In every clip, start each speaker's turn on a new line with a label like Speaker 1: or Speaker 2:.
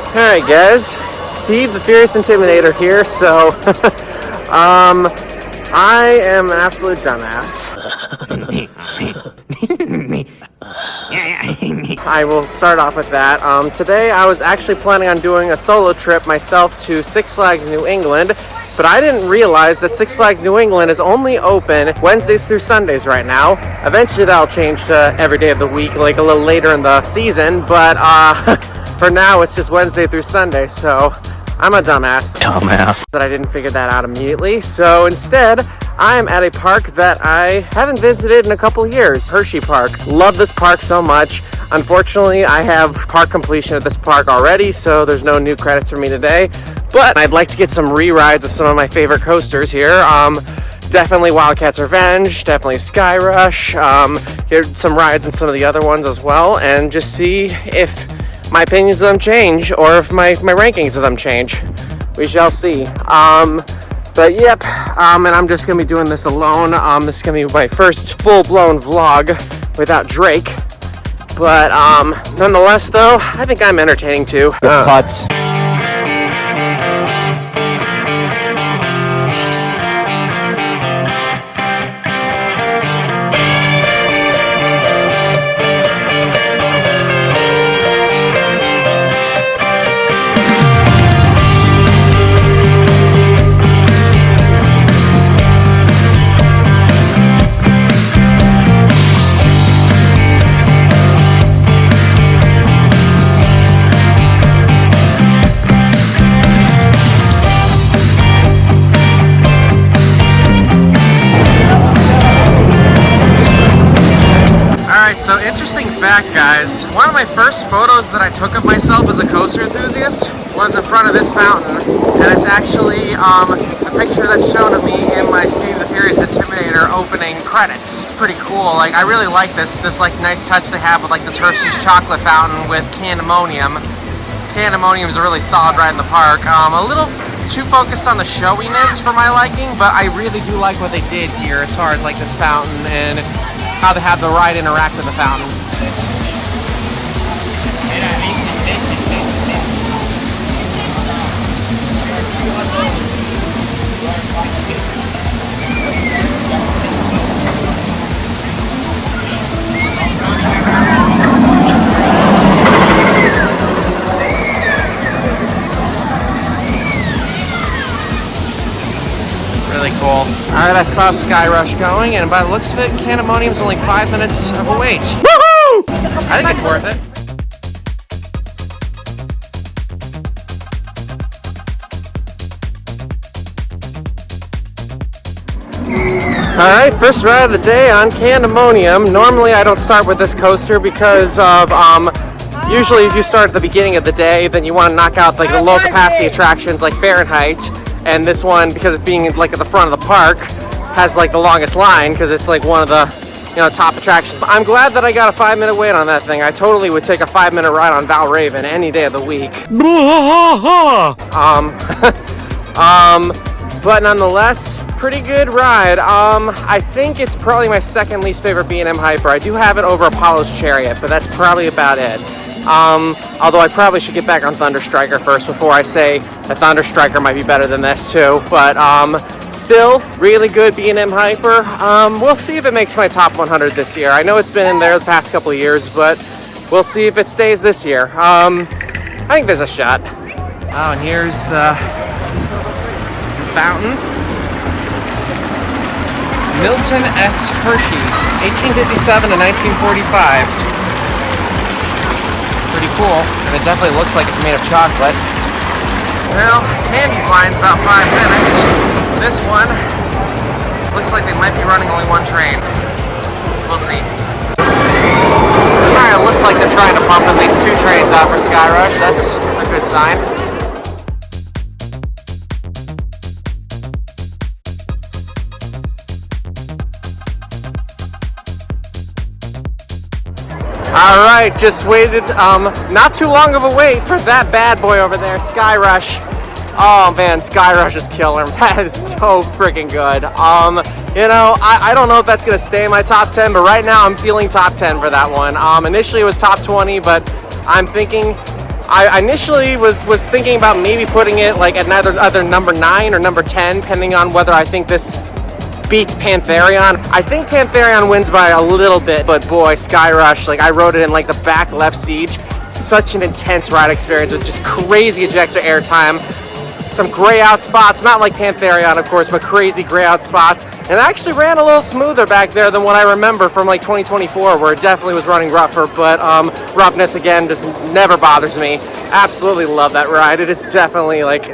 Speaker 1: Alright guys, Steve the Furious Intimidator here, so I am an absolute dumbass. I will start off with that. Today I was actually planning on doing a solo trip myself to Six Flags New England, but I didn't realize that Six Flags New England is only open Wednesdays through Sundays right now. Eventually that'll change to every day of the week, like a little later in the season, but for now it's just Wednesday through Sunday, so I'm a dumbass. That I didn't figure that out immediately. So instead, I'm at a park that I haven't visited in a couple years, Hersheypark. Love this park so much. Unfortunately, I have park completion at this park already, so there's no new credits for me today. But I'd like to get some re-rides of some of my favorite coasters here. Definitely Wildcat's Revenge, definitely Sky Rush. Here's some rides in some of the other ones as well, and just see if my opinions of them change, or if my rankings of them change. We shall see. But yep, and I'm just gonna be doing this alone. This is gonna be my first full-blown vlog without Drake. But nonetheless though, I think I'm entertaining too.
Speaker 2: Putts.
Speaker 1: So interesting fact, guys, one of my first photos that I took of myself as a coaster enthusiast was in front of this fountain, and it's actually a picture that's shown of me in my Steve the Furious Intimidator opening credits. It's pretty cool. Like, I really like this like nice touch they have with like this Hershey's chocolate fountain with Candemonium. Candemonium is a really solid ride in the park. A little too focused on the showiness for my liking, but I really do like what they did here as far as like this fountain and how they have the ride interact with the fountain. Really cool. Alright, I saw Sky Rush going, and by the looks of it, Candemonium's only 5 minutes of a wait. Woohoo! I think it's worth it. Alright, first ride of the day on Candemonium. Normally I don't start with this coaster because of, usually if you start at the beginning of the day, then you want to knock out like the low capacity attractions like Fahrenheit. And this one, because it's being like at the front of the park, has like the longest line because it's like one of the top attractions. I'm glad that I got a 5-minute wait on that thing. I totally would take a 5-minute ride on Valraven any day of the week. But nonetheless, pretty good ride. I think it's probably my second least favorite B&M Hyper. I do have it over Apollo's Chariot, but that's probably about it. Although I probably should get back on Thunder Striker first before I say that Thunder Striker might be better than this too. But still, really good B&M Hyper. We'll see if it makes my top 100 this year. I know it's been in there the past couple of years, but we'll see if it stays this year. I think there's a shot. Oh, and here's the fountain. Milton S. Hershey, 1857 to 1945. Pretty cool, and it definitely looks like it's made of chocolate. Well, Candy's line's about 5 minutes. This one looks like they might be running only one train. We'll see. Alright, it looks like they're trying to pump at least 2 trains out for Sky Rush. That's a good sign. Alright, just waited, not too long of a wait for that bad boy over there, Sky Rush. Oh man, Sky Rush is killer. That is so freaking good. I don't know if that's going to stay in my top 10, but right now I'm feeling top 10 for that one. Initially it was top 20, but I'm thinking I initially was thinking about maybe putting it like at either number 9 or number 10, depending on whether I think this beats Pantherion. I think Pantherion wins by a little bit, but boy, Sky Rush, like I rode it in like the back left seat. Such an intense ride experience with just crazy ejector airtime. Some gray out spots, not like Pantherion of course, but crazy gray out spots. And it actually ran a little smoother back there than what I remember from like 2024, where it definitely was running rougher, but roughness again just never bothers me. Absolutely love that ride. It is definitely like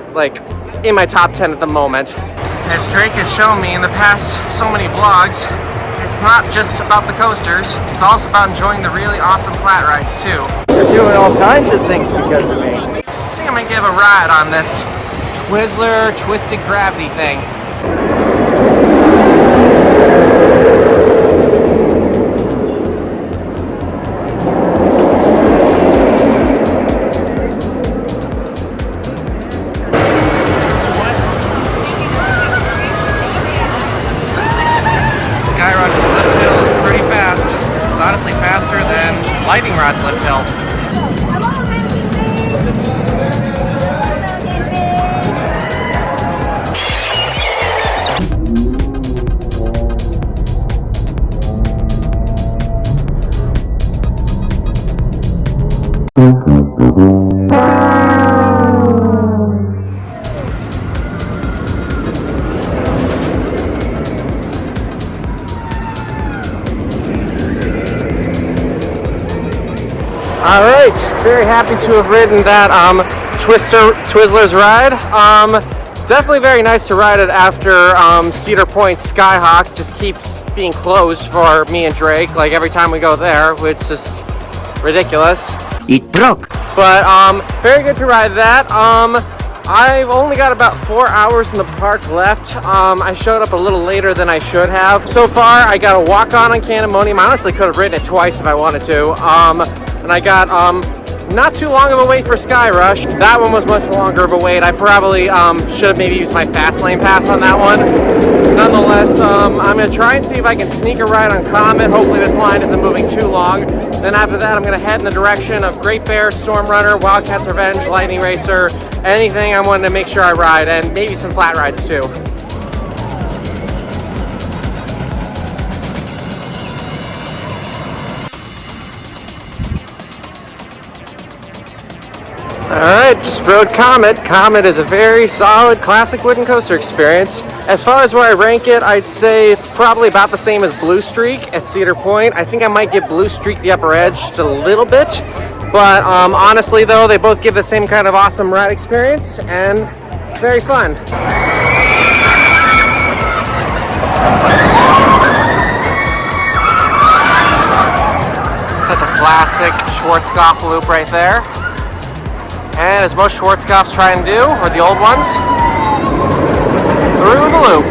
Speaker 1: in my top 10 at the moment. As Drake has shown me in the past so many vlogs, it's not just about the coasters, it's also about enjoying the really awesome flat rides too.
Speaker 2: You're doing all kinds of things because of me.
Speaker 1: I think I'm gonna give a ride on this Twizzler Twisted Gravity thing. Lightning rods lift hill. All right, very happy to have ridden that Twizzlers ride. Definitely very nice to ride it after Cedar Point Skyhawk just keeps being closed for me and Drake. Like every time we go there, it's just ridiculous.
Speaker 2: It broke.
Speaker 1: But very good to ride that. I've only got about 4 hours in the park left. I showed up a little later than I should have. So far, I got a walk-on Candemonium. I honestly could have ridden it twice if I wanted to. And I got not too long of a wait for Sky Rush. That one was much longer of a wait. I probably should have maybe used my fast lane pass on that one. Nonetheless, I'm gonna try and see if I can sneak a ride on Comet. Hopefully this line isn't moving too long. Then after that, I'm gonna head in the direction of Great Bear, Storm Runner, Wildcat's Revenge, Lightning Racer, anything I wanted to make sure I ride, and maybe some flat rides too. Alright, just rode Comet. Comet is a very solid classic wooden coaster experience. As far as where I rank it, I'd say it's probably about the same as Blue Streak at Cedar Point. I think I might give Blue Streak the upper edge just a little bit. But honestly though, they both give the same kind of awesome ride experience, and it's very fun. Such a classic Schwarzkopf loop right there. And as most Schwarzkopfs try and do, or the old ones, through the loop.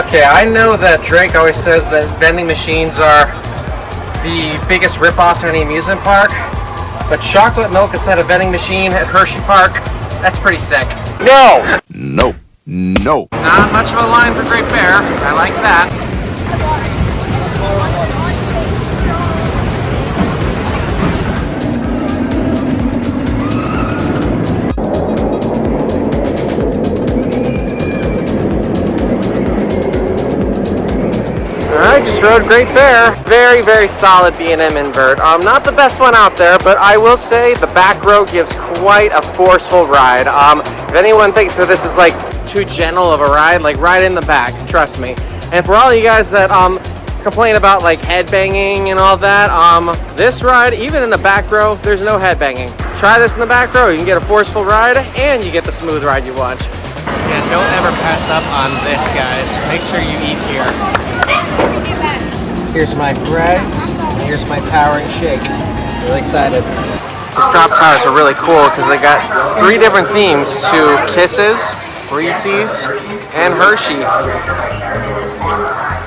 Speaker 1: Okay, I know that Drake always says that vending machines are the biggest ripoff to any amusement park, but chocolate milk inside a vending machine at Hersheypark, that's pretty sick. No!
Speaker 2: No. No.
Speaker 1: Not much of a line for Great Bear. I like that. Alright, just rode Great Bear. Very, very solid B&M invert. Not the best one out there, but I will say the back row gives quite a forceful ride. If anyone thinks that this is like too gentle of a ride, like ride in the back, trust me. And for all you guys that complain about like headbanging and all that, this ride, even in the back row, there's no headbanging. Try this in the back row, you can get a forceful ride and you get the smooth ride you want. And don't ever pass up on this, guys. Make sure you eat here. Here's my fries, and here's my towering shake. Really excited. These drop towers are really cool because they got 3 different themes to Kisses, Reese's, and Hershey.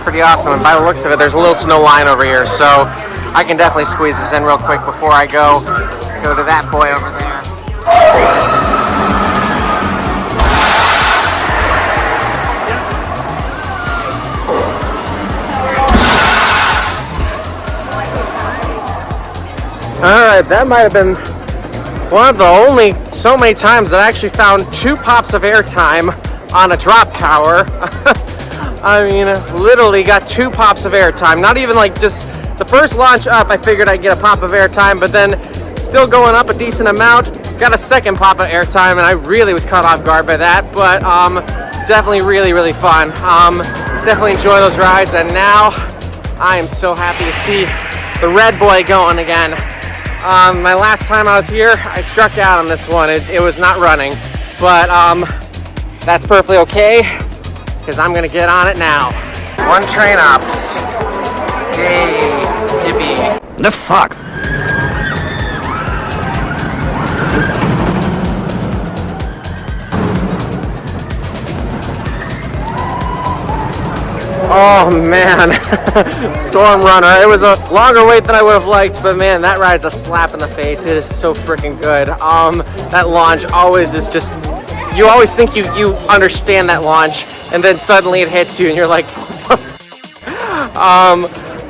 Speaker 1: Pretty awesome, and by the looks of it, there's little to no line over here, so I can definitely squeeze this in real quick before I go to that boy over there. Alright, that might have been one of the only so many times that I actually found 2 pops of airtime on a drop tower. I mean, literally got 2 pops of airtime. Not even like just the first launch up, I figured I'd get a pop of airtime, but then still going up a decent amount, got a second pop of airtime, and I really was caught off guard by that. But definitely really fun. Definitely enjoy those rides, and now I am so happy to see the red boy going again. My last time I was here, I struck out on this one. It was not running, but that's perfectly okay, because I'm gonna get on it now. 1 train ops. Yay, yippee.
Speaker 2: The fuck?
Speaker 1: Oh man, Storm Runner. It was a longer wait than I would have liked, but man, that ride's a slap in the face. It is so freaking good. That launch always is just, you always think you understand that launch, and then suddenly it hits you and you're like,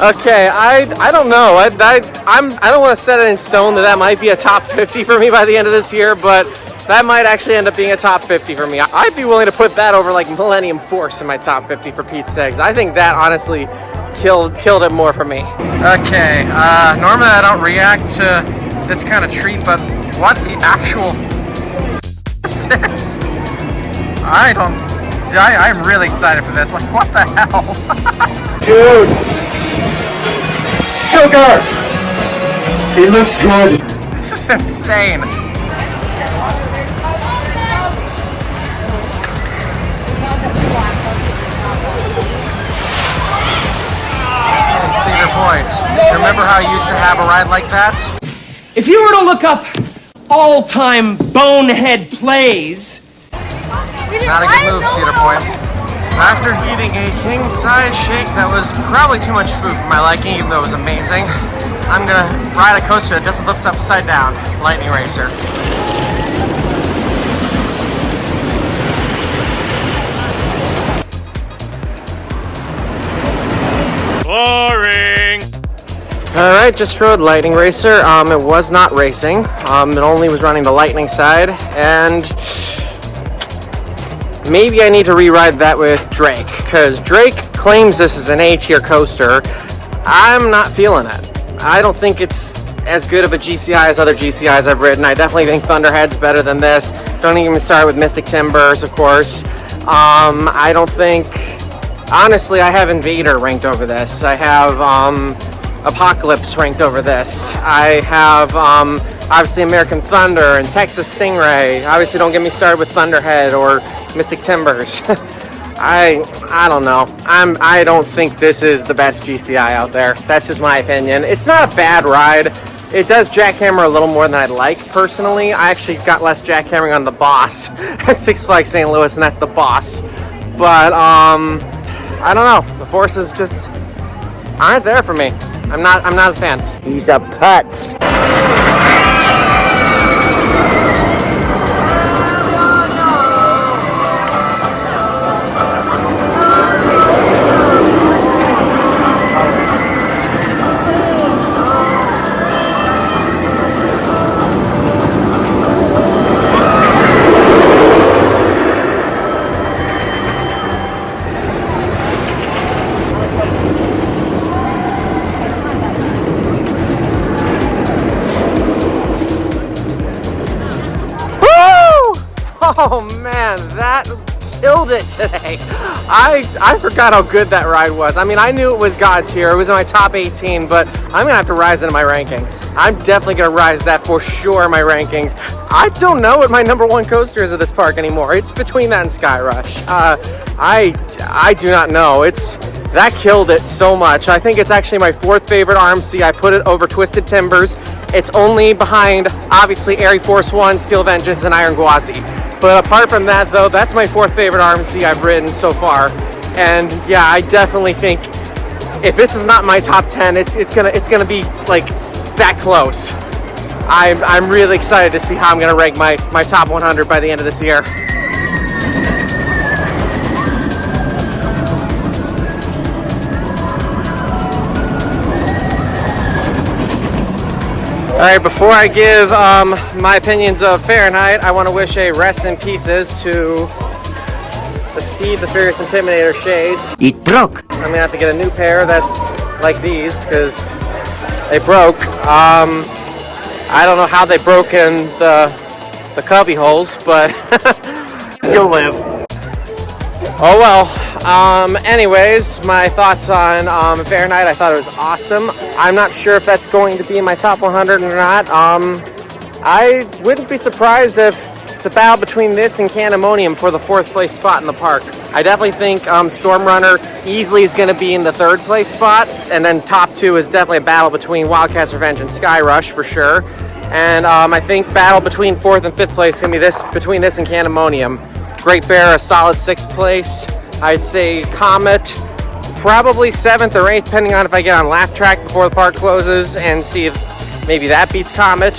Speaker 1: okay, I don't know. I don't want to set it in stone that might be a top 50 for me by the end of this year, but that might actually end up being a top 50 for me. I'd be willing to put that over like Millennium Force in my top 50 for Pete's sakes. I think that honestly killed it more for me. Okay, normally I don't react to this kind of treat, but what the actual is this? I'm really excited for this. Like, what the hell?
Speaker 3: Dude! Sugar! He looks good.
Speaker 1: This is insane. Cedar Point. Remember how I used to have a ride like that?
Speaker 4: If you were to look up all-time bonehead plays,
Speaker 1: Not a good move, Cedar Point. After eating a king-size shake that was probably too much food for my liking, even though it was amazing, I'm gonna ride a coaster that just flips upside down. Lightning Racer.
Speaker 5: Boring!
Speaker 1: Alright, just rode Lightning Racer. It was not racing. It only was running the lightning side, and maybe I need to re-ride that with Drake, because Drake claims this is an A-tier coaster. I'm not feeling it. I don't think it's as good of a GCI as other GCIs I've ridden. I definitely think Thunderhead's better than this. Don't even start with Mystic Timbers, of course. I don't think... Honestly, I have Invader ranked over this. I have Apocalypse ranked over this. I have obviously American Thunder and Texas Stingray. Obviously, don't get me started with Thunderhead or Mystic Timbers. I don't know. I don't think this is the best GCI out there. That's just my opinion. It's not a bad ride. It does jackhammer a little more than I'd like, personally. I actually got less jackhammering on the Boss at Six Flags St. Louis, and that's the Boss. But I don't know. The forces just aren't there for me. I'm not a fan.
Speaker 2: He's a putz.
Speaker 1: Oh man, that killed it today. I forgot how good that ride was. I mean, I knew it was God tier. It was in my top 18, but I'm gonna have to rise into my rankings. I'm definitely gonna rise that for sure in my rankings. I don't know what my number 1 coaster is at this park anymore. It's between that and Sky Rush. I do not know. That killed it so much. I think it's actually my 4th favorite RMC. I put it over Twisted Timbers. It's only behind, obviously, Air Force One, Steel Vengeance, and Iron Gwazi. But apart from that, though, that's my 4th favorite RMC I've ridden so far. And yeah, I definitely think if this is not my top 10, it's gonna be like that close. I'm really excited to see how I'm gonna rank my top 100 by the end of this year. Alright, before I give my opinions of Fahrenheit, I want to wish a rest in pieces to the Steve the Furious Intimidator shades.
Speaker 2: It broke.
Speaker 1: I'm gonna have to get a new pair that's like these because they broke. I don't know how they broke in the cubby holes, but
Speaker 2: You'll live.
Speaker 1: oh well. Anyways, my thoughts on Fahrenheit. I thought it was awesome. I'm not sure if that's going to be in my top 100 or not. I wouldn't be surprised if it's a battle between this and Candemonium for the 4th place spot in the park. I definitely think Storm Runner easily is going to be in the 3rd place spot, and then top 2 is definitely a battle between Wildcat's Revenge and Sky Rush for sure. And I think battle between 4th and 5th place is going to be between this and Candemonium. Great Bear, a solid 6th place. I'd say Comet, probably 7th or 8th, depending on if I get on laugh track before the park closes and see if maybe that beats Comet.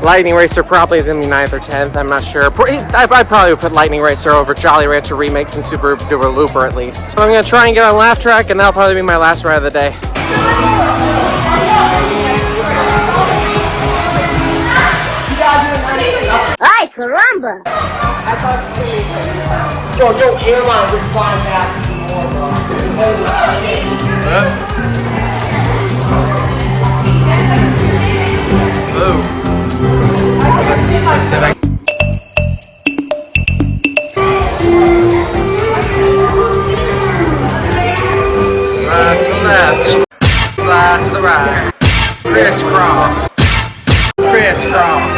Speaker 1: Lightning Racer probably is going to be 9th or 10th, I'm not sure. I probably would put Lightning Racer over Jolly Rancher Remix and Super Duper Looper at least. So I'm going to try and get on laugh track, and that'll probably be my last ride of the day.
Speaker 5: Ay, caramba!
Speaker 4: Yo, airline would fly back more,
Speaker 1: Let's see if I can. Slide to the left, slide to the right, crisscross, crisscross.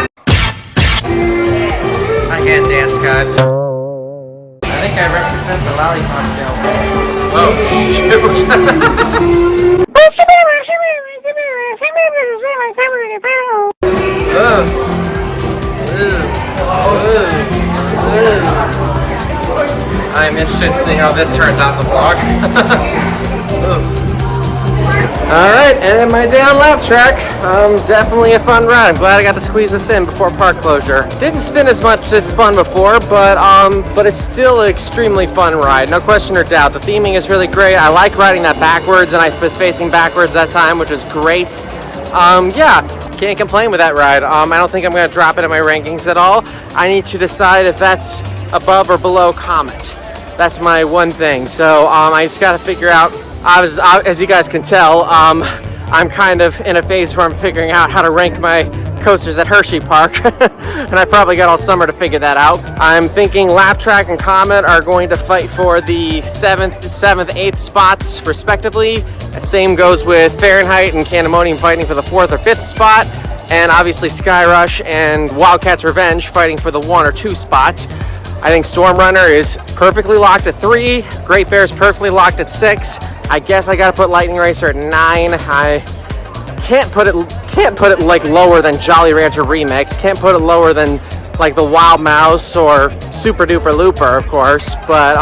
Speaker 1: I can't dance, guys. I think I represent the lollipop film. Oh, shoot. I'm interested in seeing how this turns out in the vlog. Alright, and my day on laugh track. Definitely a fun ride. I'm glad I got to squeeze this in before park closure. Didn't spin as much as it's spun before, but it's still an extremely fun ride, no question or doubt. The theming is really great. I like riding that backwards, and I was facing backwards that time, which is great. Yeah, can't complain with that ride. I don't think I'm going to drop it in my rankings at all. I need to decide if that's above or below Comet. That's my one thing. So I just got to figure out. As you guys can tell, I'm kind of in a phase where I'm figuring out how to rank my coasters at Hersheypark, and I probably got all summer to figure that out. I'm thinking Laugh Track and Comet are going to fight for the 7th, 8th spots respectively. Same goes with Fahrenheit and Candemonium fighting for the 4th or 5th spot, and obviously Sky Rush and Wildcat's Revenge fighting for the 1 or 2 spot. I think Storm Runner is perfectly locked at 3. Great Bear is perfectly locked at 6. I guess I gotta put Lightning Racer at 9. I can't put it like lower than Jolly Rancher Remix. Can't put it lower than like the Wild Mouse or Super Duper Looper, of course. But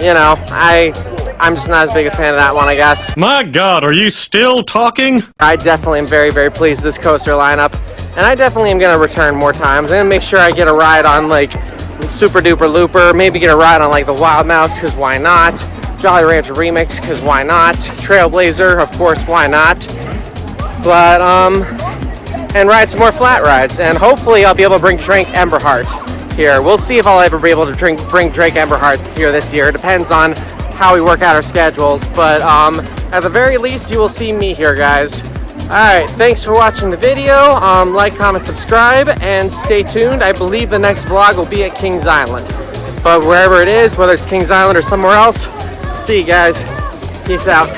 Speaker 1: you know, I'm just not as big a fan of that one, I guess.
Speaker 6: My God, are you still talking?
Speaker 1: I definitely am very, very pleased with this coaster lineup, and I definitely am gonna return more times. I'm gonna make sure I get a ride on like Super Duper Looper, maybe get a ride on like the Wild Mouse, because why not? Jolly Rancher Remix, because why not? Trailblazer, of course, why not? But, and ride some more flat rides, and hopefully I'll be able to bring Drake Emberheart here. We'll see if I'll ever be able to bring Drake Emberheart here this year. It depends on how we work out our schedules, but at the very least, you will see me here, guys. Alright, thanks for watching the video. Like, comment, subscribe, and stay tuned. I believe the next vlog will be at Kings Island. But wherever it is, whether it's Kings Island or somewhere else, see you guys. Peace out.